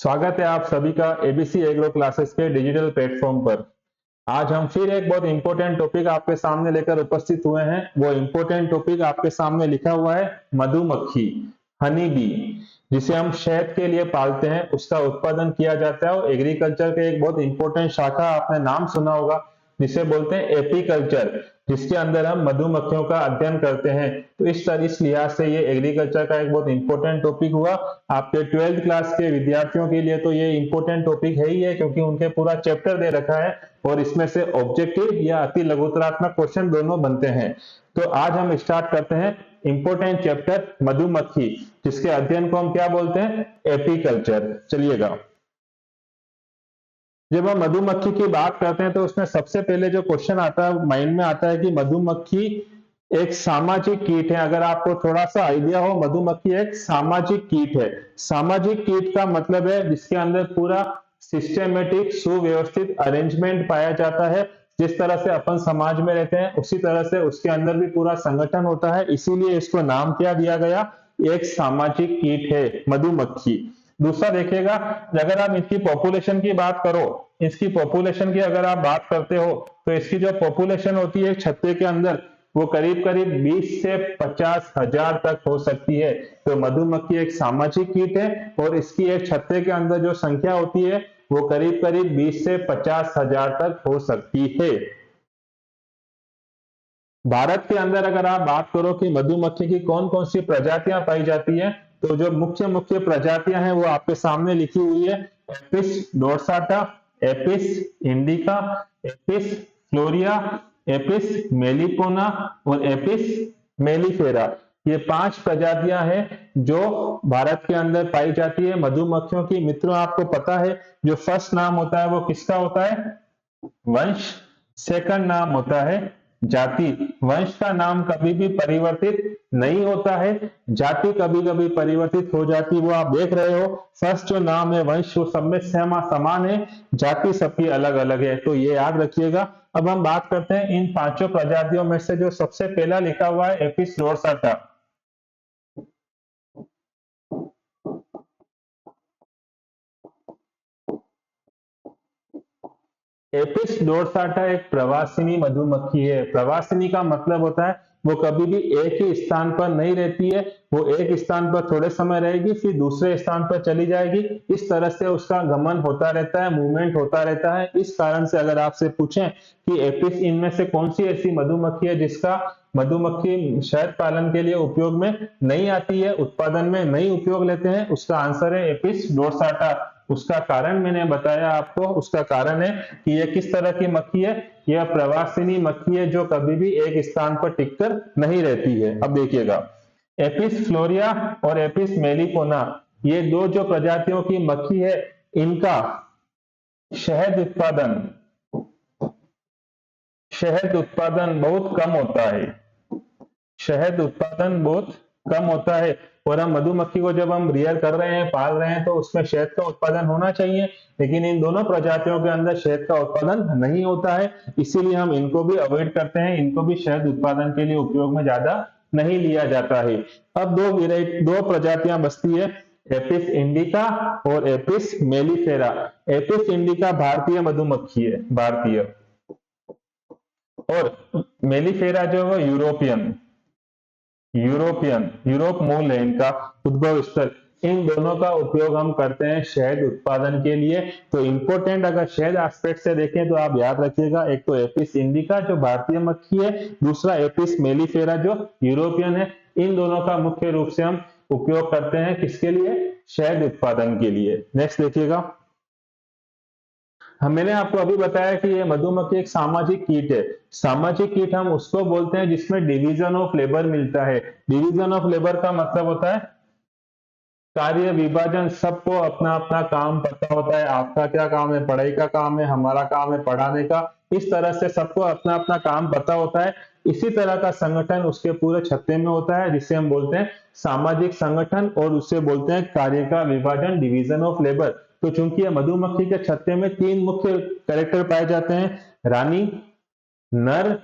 स्वागत है आप सभी का एबीसी एग्रो क्लासेस के डिजिटल प्लेटफॉर्म पर। आज हम फिर एक बहुत इंपॉर्टेंट टॉपिक आपके सामने लेकर उपस्थित हुए हैं। वो इंपॉर्टेंट टॉपिक आपके सामने लिखा हुआ है मधुमक्खी, हनी बी, जिसे हम शहद के लिए पालते हैं, उसका उत्पादन किया जाता है और एग्रीकल्चर के एक बहुत इंपॉर्टेंट शाखा आपने नाम सुना होगा जिसे बोलते हैं एपीकल्चर, जिसके अंदर हम मधुमक्खियों का अध्ययन करते हैं। तो इस लिहाज से ये एग्रीकल्चर का एक बहुत इंपॉर्टेंट टॉपिक हुआ। आपके 12th क्लास के विद्यार्थियों के लिए तो ये इंपॉर्टेंट टॉपिक है ही है, क्योंकि उनके पूरा चैप्टर दे रखा है और इसमें से ऑब्जेक्टिव या अति लघुतरात्मक क्वेश्चन दोनों बनते हैं। तो आज हम स्टार्ट करते हैं इंपॉर्टेंट चैप्टर मधुमक्खी, जिसके अध्ययन को हम क्या बोलते हैं, एपीकल्चर। चलिएगा, जब हम मधुमक्खी की बात करते हैं तो उसमें सबसे पहले जो क्वेश्चन आता है माइंड में आता है कि मधुमक्खी एक सामाजिक कीट है। अगर आपको थोड़ा सा आइडिया हो, मधुमक्खी एक सामाजिक कीट है। सामाजिक कीट का मतलब है जिसके अंदर पूरा सिस्टमेटिक सुव्यवस्थित अरेंजमेंट पाया जाता है। जिस तरह से अपन समाज में रहते हैं उसी तरह से उसके अंदर भी पूरा संगठन होता है, इसीलिए इसको नाम क्या दिया गया, एक सामाजिक कीट है मधुमक्खी। दूसरा देखिएगा, अगर आप इसकी पॉपुलेशन की बात करो, इसकी पॉपुलेशन की अगर आप बात करते हो तो इसकी जो पॉपुलेशन होती है छत्ते के अंदर वो करीब करीब 20 से 50 हजार तक हो सकती है। तो मधुमक्खी एक सामाजिक कीट है और इसकी एक छत्ते के अंदर जो संख्या होती है वो करीब करीब 20 से 50 हजार तक हो सकती है। भारत के अंदर अगर आप बात करो कि मधुमक्खी की कौन कौन सी प्रजातियां पाई जाती है, तो जो मुख्य मुख्य प्रजातियां हैं वो आपके सामने लिखी हुई है। Apis dorsata, Apis indica, Apis florea, Apis melipona और एपिस मेलिफेरा। ये 5 प्रजातियां हैं जो भारत के अंदर पाई जाती है मधुमक्खियों की। मित्रों, आपको पता है जो फर्स्ट नाम होता है वो किसका होता है, वंश। सेकंड नाम होता है जाति। वंश का नाम कभी भी परिवर्तित नहीं होता है, जाति कभी कभी परिवर्तित हो जाती है। वो आप देख रहे हो, फर्स्ट जो नाम है वंश वो सब में समान है, जाति सबकी अलग अलग है, तो ये याद रखिएगा। अब हम बात करते हैं इन 5 प्रजातियों में से जो सबसे पहला लिखा हुआ है एपिस डोर्साटा। एपिस डोर्साटा एक प्रवासिनी मधुमक्खी है। प्रवासिनी का मतलब होता है वो कभी भी एक ही स्थान पर नहीं रहती है, वो एक स्थान पर थोड़े समय रहेगी फिर दूसरे स्थान पर चली जाएगी। इस तरह से उसका गमन होता रहता है, मूवमेंट होता रहता है। इस कारण से अगर आपसे पूछें कि एपिस इनमें से कौन सी ऐसी मधुमक्खी है जिसका मधुमक्खी शहद पालन के लिए उपयोग में नहीं आती है, उत्पादन में नहीं उपयोग लेते हैं, उसका आंसर है एपिस डोर्साटा। उसका कारण मैंने बताया आपको, उसका कारण है कि यह किस तरह की मक्खी है, यह प्रवासिनी मक्खी है जो कभी भी एक स्थान पर टिककर नहीं रहती है। अब देखिएगा, एपिस फ्लोरिया और एपिस मेलिपोना, ये दो जो प्रजातियों की मक्खी है, इनका शहद उत्पादन बहुत कम होता है। शहद उत्पादन बहुत कम होता है और हम मधुमक्खी को जब हम रियर कर रहे हैं, पाल रहे हैं, तो उसमें शहद का उत्पादन होना चाहिए, लेकिन इन दोनों प्रजातियों के अंदर शहद का उत्पादन नहीं होता है, इसीलिए हम इनको भी अवॉइड करते हैं, इनको भी शहद उत्पादन के लिए उपयोग में ज्यादा नहीं लिया जाता है। अब दो प्रजातियां बचती है, एपिस इंडिका और एपिस मेलिफेरा। एपिस इंडिका भारतीय मधुमक्खी है, भारतीय, और मेलिफेरा जो है यूरोप मूल है इनका उद्भव स्थल। इन दोनों का उपयोग हम करते हैं शहद उत्पादन के लिए। तो इंपॉर्टेंट अगर शहद एस्पेक्ट से देखें तो आप याद रखिएगा, एक तो एपिस इंडिका जो भारतीय मक्खी है, दूसरा एपिस मेलिफेरा जो यूरोपियन है। इन दोनों का मुख्य रूप से हम उपयोग करते हैं किसके लिए, शहद उत्पादन के लिए। नेक्स्ट देखिएगा, मैंने आपको अभी बताया कि ये मधुमक्खी एक सामाजिक कीट है। सामाजिक कीट हम उसको बोलते हैं जिसमें डिवीजन ऑफ लेबर मिलता है। डिवीजन ऑफ लेबर का मतलब होता है कार्य विभाजन, सबको अपना अपना काम पता होता है। आपका क्या काम है, पढ़ाई का काम है, हमारा काम है पढ़ाने का। इस तरह से सबको अपना अपना काम पता होता है। इसी तरह का संगठन उसके पूरे छत्ते में होता है, जिसे हम बोलते हैं सामाजिक संगठन, और उससे बोलते हैं कार्य का विभाजन, डिवीजन ऑफ लेबर। तो चूंकि मधुमक्खी के छत्ते में 3 मुख्य कैरेक्टर पाए जाते हैं, रानी, नर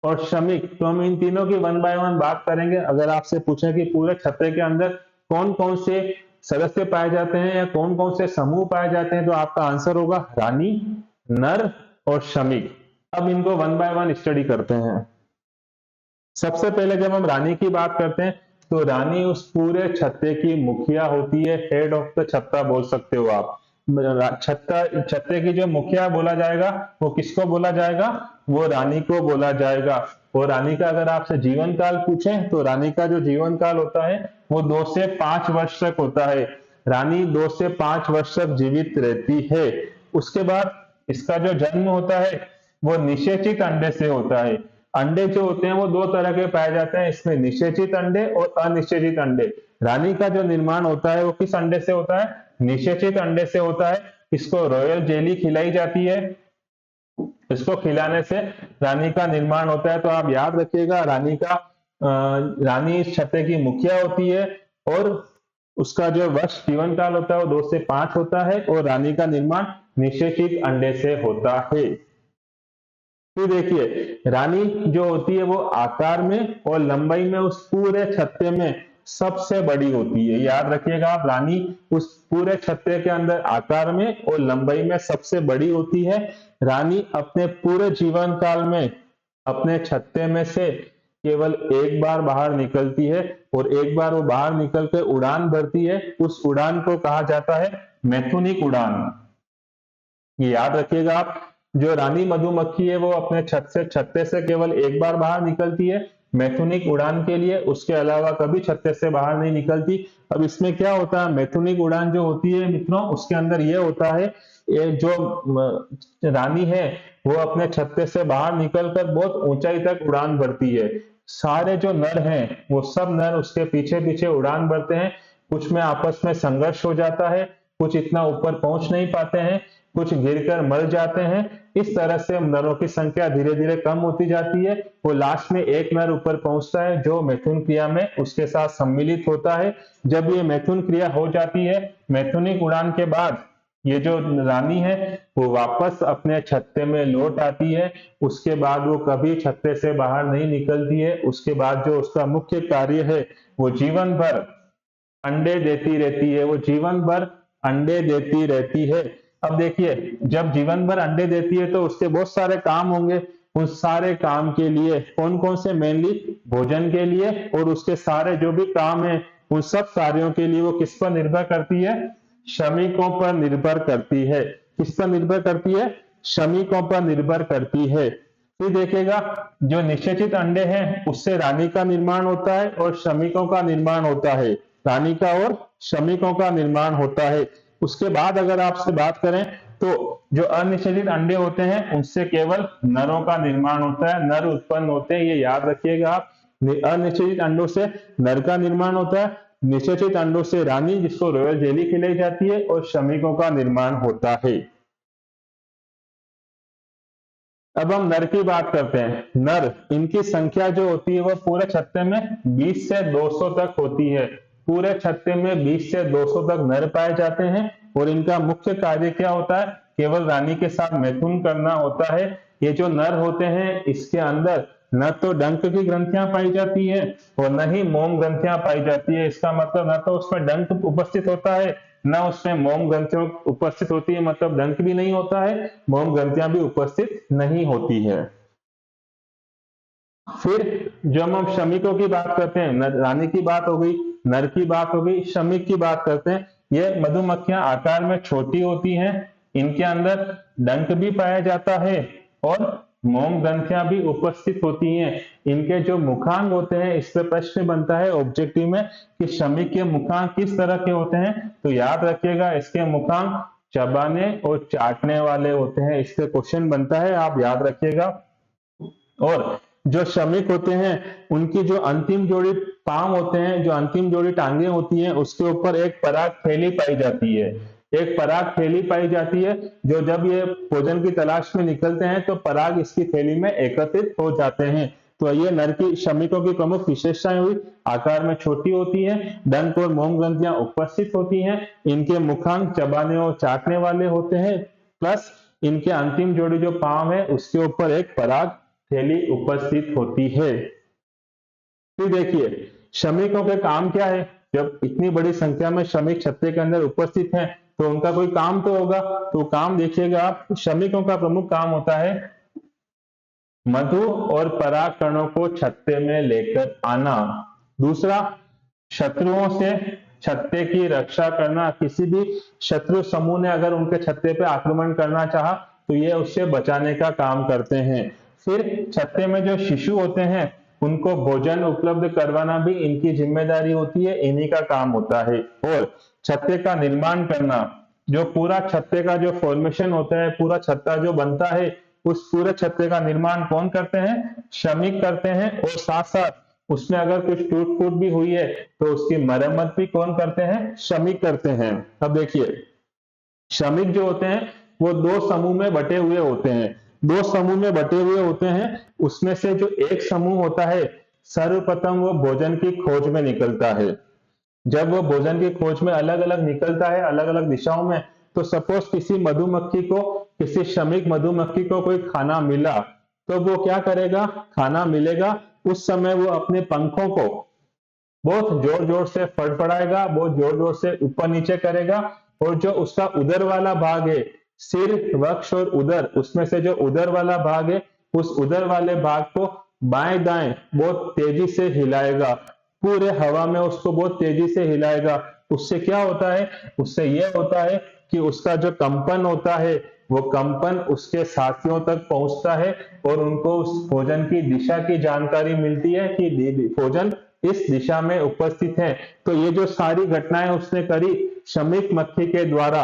और श्रमिक, तो हम इन तीनों की वन बाय वन बात करेंगे। अगर आपसे पूछें कि पूरे छत्ते के अंदर कौन कौन से सदस्य पाए जाते हैं या कौन कौन से समूह पाए जाते हैं, तो आपका आंसर होगा रानी, नर और श्रमिक। अब इनको वन बाय वन स्टडी करते हैं। सबसे पहले जब हम रानी की बात करते हैं तो रानी उस पूरे छत्ते की मुखिया होती है, हेड ऑफ द छत्ता बोल सकते हो आप। छत्ते की जो मुखिया बोला जाएगा वो किसको बोला जाएगा, वो रानी को बोला जाएगा। और रानी का अगर आपसे जीवन काल पूछें तो रानी का जो जीवन काल होता है वो 2 से 5 वर्ष तक होता है। रानी 2 से 5 वर्ष तक जीवित रहती है। उसके बाद इसका जो जन्म होता है वो निषेचित अंडे से होता है। अंडे जो होते हैं वो 2 तरह के पाए जाते हैं, इसमें निषेचित अंडे और अनिषेचित अंडे। रानी का जो निर्माण होता है वो किस अंडे से होता है, निषेचित अंडे से होता है। इसको रॉयल जेली खिलाई जाती है, इसको खिलाने से रानी का निर्माण होता है। तो आप याद रखिएगा रानी इस छत्ते की मुखिया होती है और उसका जो वर्ष जीवन काल होता है वो 2 से 5 होता है और रानी का निर्माण निषेचित अंडे से होता है। तो देखिए रानी जो होती है वो आकार में और लंबाई में उस पूरे छत्ते में सबसे बड़ी होती है। याद रखिएगा आप, रानी उस पूरे छत्ते के अंदर आकार में और लंबाई में सबसे बड़ी होती है। रानी अपने पूरे जीवन काल में अपने छत्ते में से केवल एक बार बाहर निकलती है और एक बार वो बाहर निकलकर उड़ान भरती है। उस उड़ान को कहा जाता है मैथुनिक उड़ान। ये याद रखिएगा आप, जो रानी मधुमक्खी है वो अपने छत्ते से केवल एक बार बाहर निकलती है मैथुनिक उड़ान के लिए, उसके अलावा कभी छत्ते से बाहर नहीं निकलती। अब इसमें क्या होता है, मैथुनिक उड़ान जो होती है मित्रों, उसके अंदर ये होता है, ये जो रानी है वो अपने छत्ते से बाहर निकलकर बहुत ऊंचाई तक उड़ान भरती है। सारे जो नर हैं वो सब नर उसके पीछे पीछे उड़ान भरते हैं। कुछ में आपस में संघर्ष हो जाता है, कुछ इतना ऊपर पहुंच नहीं पाते हैं, कुछ गिरकर मर जाते हैं। इस तरह से नरों की संख्या धीरे धीरे कम होती जाती है। वो लास्ट में एक नर ऊपर पहुंचता है जो मैथुन क्रिया में उसके साथ सम्मिलित होता है। जब ये मैथुन क्रिया हो जाती है, मैथुनिक उड़ान के बाद ये जो रानी है वो वापस अपने छत्ते में लौट आती है। उसके बाद वो कभी छत्ते से बाहर नहीं निकलती है। उसके बाद जो उसका मुख्य कार्य है वो जीवन भर अंडे देती रहती है, वो जीवन भर अंडे देती रहती है। अब देखिए जब जीवन भर अंडे देती है तो उसके बहुत सारे काम होंगे। उस सारे काम के लिए कौन कौन से, मेनली भोजन के लिए, और उसके सारे जो भी काम है उन सब कार्यों के लिए वो किस पर निर्भर करती है, श्रमिकों पर निर्भर करती है। किस पर निर्भर करती है, श्रमिकों पर निर्भर करती है। फिर देखिएगा जो निषेचित अंडे हैं उससे रानी का निर्माण होता है और श्रमिकों का निर्माण होता है। रानी का और श्रमिकों का निर्माण होता है। उसके बाद अगर आपसे बात करें तो जो अनिषेचित अंडे होते हैं उनसे केवल नरों का निर्माण होता है, नर उत्पन्न होते हैं। ये याद रखिएगा आप, अनिषेचित अंडों से नर का निर्माण होता है, निषेचित अंडों से रानी जिसको रॉयल जेली खिलाई जाती है और श्रमिकों का निर्माण होता है। अब हम नर की बात करते हैं। नर, इनकी संख्या जो होती है वो पूरे छत्ते में 20 से 200 तक होती है। पूरे छत्ते में 20 से 200 तक नर पाए जाते हैं और इनका मुख्य कार्य क्या होता है, केवल रानी के साथ मैथुन करना होता है। ये जो नर होते हैं इसके अंदर न तो डंक की ग्रंथियां पाई जाती है और न ही मोम ग्रंथियां पाई जाती है। इसका मतलब न तो उसमें डंक उपस्थित होता है न उसमें मोम ग्रंथियां उपस्थित होती है, मतलब डंक भी नहीं होता है, मोम ग्रंथियां भी उपस्थित नहीं होती है। फिर जब हम श्रमिकों की बात करते हैं, रानी की बात हो गई, नर की बात हो गई, श्रमिक की बात करते हैं। ये मधुमक्खियां आकार में छोटी होती हैं, इनके अंदर डंक भी पाया जाता है और मोम ग्रंथियां भी उपस्थित होती हैं। इनके जो मुखांग होते हैं, इस पर प्रश्न बनता है ऑब्जेक्टिव में कि श्रमिक के मुखांग किस तरह के होते हैं, तो याद रखिएगा इसके मुखांग चबाने और चाटने वाले होते हैं। इस पर क्वेश्चन बनता है, आप याद रखिएगा। और जो श्रमिक होते हैं उनकी जो अंतिम जोड़ी पांव होते हैं, जो अंतिम जोड़ी टांगे होती हैं, उसके ऊपर एक पराग थैली पाई जाती है। एक पराग थैली पाई जाती है जो जब ये भोजन की तलाश में निकलते हैं तो पराग इसकी थैली में एकत्रित हो जाते हैं। तो ये नर की श्रमिकों की प्रमुख विशेषताएं हुई, आकार में छोटी होती है, डंक और मोम ग्रंथियां उपस्थित होती हैं, इनके मुखांग चबाने और चाटने वाले होते हैं, प्लस इनके अंतिम जोड़ी जो पांव है उसके ऊपर एक पराग थैली उपस्थित होती है। फिर देखिए श्रमिकों के काम क्या है, जब इतनी बड़ी संख्या में श्रमिक छत्ते के अंदर उपस्थित हैं तो उनका कोई काम तो होगा। तो काम देखिएगा आप, श्रमिकों का प्रमुख काम होता है मधु और परागकणों को छत्ते में लेकर आना। दूसरा, शत्रुओं से छत्ते की रक्षा करना। किसी भी शत्रु समूह ने अगर उनके छत्ते पे आक्रमण करना चाहा तो ये उससे बचाने का काम करते हैं। फिर छत्ते में जो शिशु होते हैं उनको भोजन उपलब्ध करवाना भी इनकी जिम्मेदारी होती है, इन्हीं का काम होता है। और छत्ते का निर्माण करना, जो पूरा छत्ते का जो फॉर्मेशन होता है, पूरा छत्ता जो बनता है, उस पूरे छत्ते का निर्माण कौन करते हैं? श्रमिक करते हैं। और साथ साथ उसमें अगर कुछ टूट फूट भी हुई है तो उसकी मरम्मत भी कौन करते हैं? श्रमिक करते हैं। अब देखिए, श्रमिक जो होते हैं वो दो समूह में बटे हुए होते हैं। दो समूह में बटे हुए होते हैं, उसमें से जो एक समूह होता है सर्वप्रथम वो भोजन की खोज में निकलता है। जब वो भोजन की खोज में अलग अलग निकलता है, अलग अलग दिशाओं में, तो सपोज किसी मधुमक्खी को, किसी श्रमिक मधुमक्खी को कोई खाना मिला तो वो क्या करेगा? खाना मिलेगा, उस समय वो अपने पंखों को बहुत जोर जोर से फड़फड़ाएगा, बहुत जोर जोर से ऊपर नीचे करेगा, और जो उसका उदर वाला भाग है, सिर, वक्ष और उदर, उसमें से जो उदर वाला भाग है, उस उदर वाले भाग को बाएं दाएं बहुत तेजी से हिलाएगा, पूरे हवा में उसको बहुत तेजी से हिलाएगा। उससे क्या होता है? उससे यह होता है कि उसका जो कंपन होता है वो कंपन उसके साथियों तक पहुंचता है और उनको उस भोजन की दिशा की जानकारी मिलती है कि भोजन इस दिशा में उपस्थित है। तो ये जो सारी घटनाएं उसने करी श्रमिक मक्खी के द्वारा,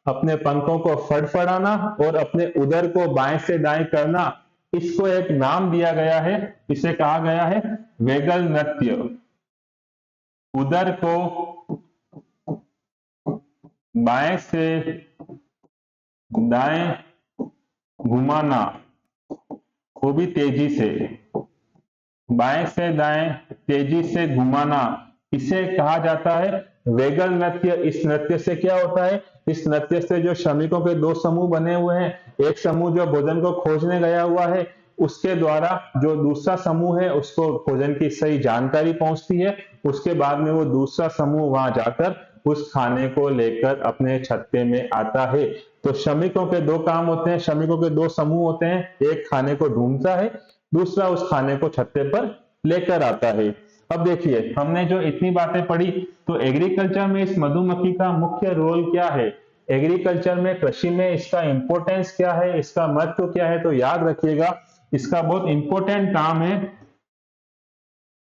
अपने पंखों को फड़फड़ाना और अपने उदर को बाएं से दाएं करना, इसको एक नाम दिया गया है। इसे कहा गया है वेगल नृत्य। उदर को बाएं से दाएं घुमाना, वो भी तेजी से, बाएं से दाएं तेजी से घुमाना, इसे कहा जाता है वेगल नृत्य। इस नृत्य से क्या होता है? इस नृत्य से जो श्रमिकों के दो समूह बने हुए हैं, एक समूह जो भोजन को खोजने गया हुआ है, उसके द्वारा जो दूसरा समूह है उसको भोजन की सही जानकारी पहुंचती है। उसके बाद में वो दूसरा समूह वहां जाकर उस खाने को लेकर अपने छत्ते में आता है। तो श्रमिकों के दो काम होते हैं, श्रमिकों के दो समूह होते हैं, एक खाने को ढूंढता है, दूसरा उस खाने को छत्ते पर लेकर आता है। अब देखिए, हमने जो इतनी बातें पढ़ी, तो एग्रीकल्चर में इस मधुमक्खी का मुख्य रोल क्या है? एग्रीकल्चर में, कृषि में इसका इंपॉर्टेंस क्या है, इसका महत्व क्या है? तो याद रखिएगा, इसका बहुत इंपॉर्टेंट काम है,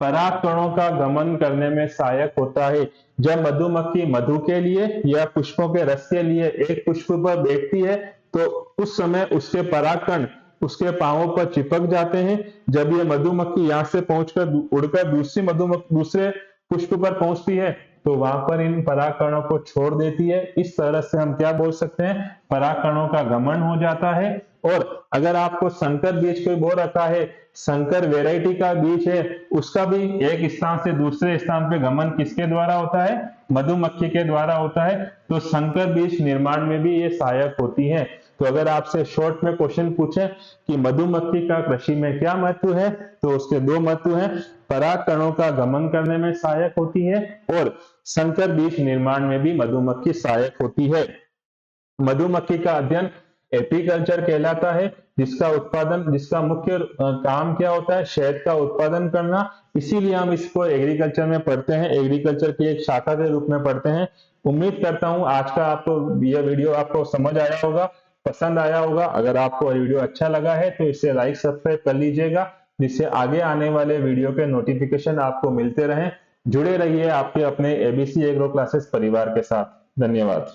परागकणों का गमन करने में सहायक होता है। जब मधुमक्खी मधु के लिए या पुष्पों के रस के लिए एक पुष्प पर बैठती है तो उस समय उसके परागकण उसके पांवों पर चिपक जाते हैं। जब ये मधुमक्खी यहाँ से पहुंचकर उड़कर दूसरे पुष्प पर पहुंचती है तो वहां पर इन परागकणों को छोड़ देती है। इस तरह से हम क्या बोल सकते हैं? परागकणों का गमन हो जाता है। और अगर आपको संकर बीज कोई बोल रखा है, संकर वैरायटी का बीज है, उसका भी एक स्थान से दूसरे स्थान पे गमन किसके द्वारा होता है? मधुमक्खी के द्वारा होता है। तो संकर बीज निर्माण में भी ये सहायक होती है। तो अगर आपसे शॉर्ट में क्वेश्चन पूछे कि मधुमक्खी का कृषि में क्या महत्व है, तो उसके दो महत्व हैं, परागकणों का गमन करने में सहायक होती है और संकर बीज निर्माण में भी मधुमक्खी सहायक होती है। मधुमक्खी का अध्ययन एपीकल्चर कहलाता है, जिसका मुख्य काम क्या होता है? शहद का उत्पादन करना। इसीलिए हम इसको एग्रीकल्चर में पढ़ते हैं, एग्रीकल्चर की एक शाखा के रूप में पढ़ते हैं। उम्मीद करता हूं आज का आपको यह वीडियो आपको समझ आया होगा, पसंद आया होगा। अगर आपको वीडियो अच्छा लगा है तो इसे लाइक सब्सक्राइब कर लीजिएगा, जिससे आगे आने वाले वीडियो के नोटिफिकेशन आपको मिलते रहें। जुड़े रहिए आपके अपने एबीसी एग्रो क्लासेस परिवार के साथ। धन्यवाद।